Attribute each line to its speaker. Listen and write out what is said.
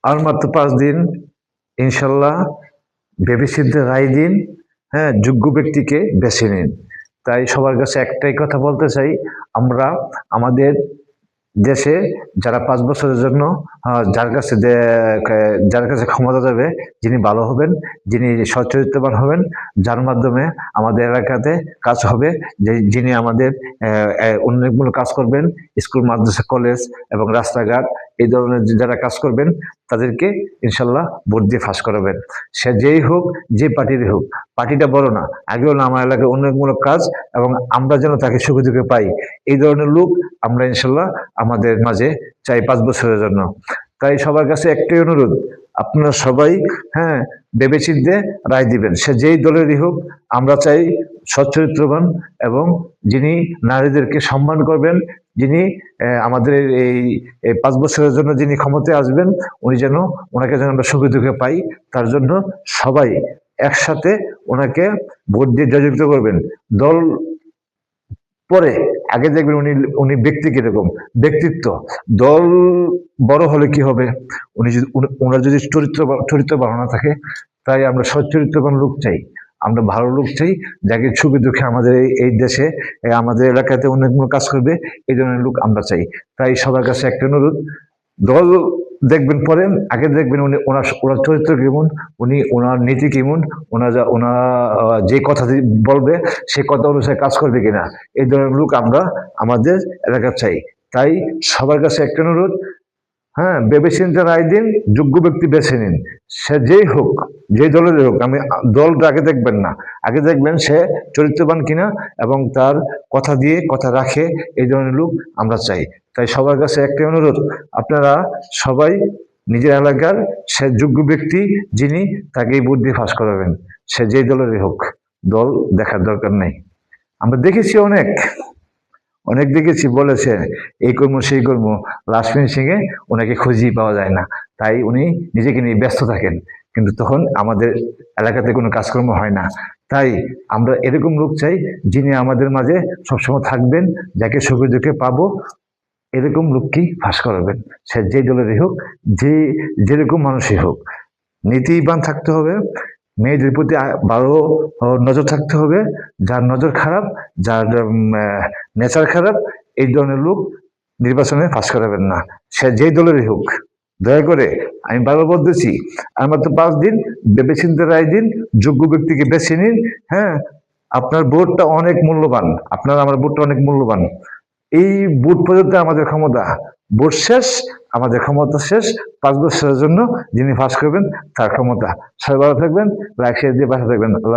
Speaker 1: আর মাত্র 5 দিন, ইনশাল্লাহ ভেবেচিন্তে রায় দিন। হ্যাঁ, যোগ্য ব্যক্তিকে বেছে নিন। তাই সবার কাছে একটাই কথা বলতে চাই, আমরা আমাদের দেশে যারা 5 বছরের জন্য যার কাছে ক্ষমতা যাবে, যিনি ভালো হবেন, যিনি সচ্চরিত্রবান হবেন, যার মাধ্যমে আমাদের এলাকাতে কাজ হবে, যিনি আমাদের উন্নয়নমূলক কাজ করবেন, স্কুল, মাদ্রাসা, কলেজ এবং রাস্তাঘাট এই ধরনের যারা কাজ করবেন, তাদেরকে ইনশাল্লাহ ভোট দিয়ে ফাঁস করাবেন। সে যেই হোক, যে পার্টিরই হোক, পার্টিটা বড় না, আগে হলো আমার এলাকায় উন্নয়নমূলক কাজ এবং আমরা যেন তাকে সুখে দুঃখে পাই, এই ধরনের লোক আমরা ইনশাল্লাহ আমাদের মাঝে চাই 5 বছরের জন্য। তাই সবার কাছে একটাই অনুরোধ, আপনারা সবাই, হ্যাঁ, ভেবেচিন্তে রায় দিবেন, সে যেই দলেরই হোক। আমরা চাই সচ্চরিত্রবান এবং যিনি নারীদেরকে সম্মান করবেন, যিনি আমাদের এই 5 বছরের জন্য যিনি ক্ষমতায় আসবেন, ওনাকে যেন আমরা সুখে দুঃখে পাই। তার জন্য সবাই একসাথে ওনাকে ভোট দিয়ে জয়যুক্ত করবেন। দল পরে, আগে দেখবেন উনি উনি ব্যক্তি কিরকম, ব্যক্তিত্ব। দল বড় হলে কি হবে, ওনার যদি চরিত্র ভালো না থাকে। তাই আমরা সচ্চরিত্রবান লোক চাই, আমরা ভালো লোক চাই, যাকে সুখে দুঃখে আমাদের এই দেশে, আমাদের এলাকাতে উন্নয়নমূলক কাজ করবে, এই ধরনের লোক আমরা চাই। তাই সবার কাছে একটা অনুরোধ, দল দেখবেন পরে, আগে দেখবেন ওনার চরিত্র কেমন, ওনার নীতি কেমন, ওনার যে কথা বলবে সে কথা অনুসারে কাজ করবে কিনা, এই ধরনের লোক আমরা আমাদের এলাকা চাই। তাই সবার কাছে একটা অনুরোধ, হ্যাঁ, ভেবেচিন্তে রায় দিন, যোগ্য ব্যক্তি বেছে নিন, সে যেই হোক, যে দলের হোক। দলটা আগে দেখবেন না, আগে দেখবেন সে চরিত্রবান কিনা এবং তার কথা দিয়ে কথা রাখে, এই ধরনের লোক আমরা চাই। তাই সবার কাছে একটাই অনুরোধ, আপনারা সবাই নিজের এলাকার সে যোগ্য ব্যক্তি যিনি, তাকেই ভোট দিয়ে ফাঁস করাবেন, সে যেই দলেরই হোক। দল দেখার দরকার নেই। আমরা দেখেছি অনেক দেখেছি, বলেছে এই কর্ম সেই কর্ম, লাস্ট ফিনিশিং এ ওনাকে খুঁজেই পাওয়া যায় না। তাই উনি নিজেকে নিয়ে ব্যস্ত থাকেন, কিন্তু তখন আমাদের এলাকাতে কোনো কাজকর্ম হয় না। তাই আমরা এরকম লোক চাই, যিনি আমাদের মাঝে সবসময় থাকবেন, যাকে সুখে দুঃখে পাবো, এরকম লোককেই ফাঁস করাবেন, সে যে দলেরই হোক, যেরকম মানুষই হোক। নীতিবান থাকতে হবে, মেয়েদের প্রতি ভালো নজর থাকতে হবে। যার নজর খারাপ, যার নেচার খারাপ, এই ধরনের লোক নির্বাচনে ফাঁস করাবেন না, সে যেই দলেরই হোক। দয়া করে আমি বারবার বলতেছি, আর মাত্র 5 দিন, ভেবেচিন্তে রায় দিন, যোগ্য ব্যক্তিকে বেছে নিন। হ্যাঁ, আপনার ভোটটা অনেক মূল্যবান, আমার ভোটটা অনেক মূল্যবান। এই ভোট পর্যন্ত আমাদের ক্ষমতা, ভোট শেষ, আমাদের ক্ষমতা শেষ। 5 বছরের জন্য যিনি ফাঁস করবেন, তার ক্ষমতা। সবাই ভালো থাকবেন, লাইক শেয়ার দিয়ে পাশে থাকবেন। আল্লাহ।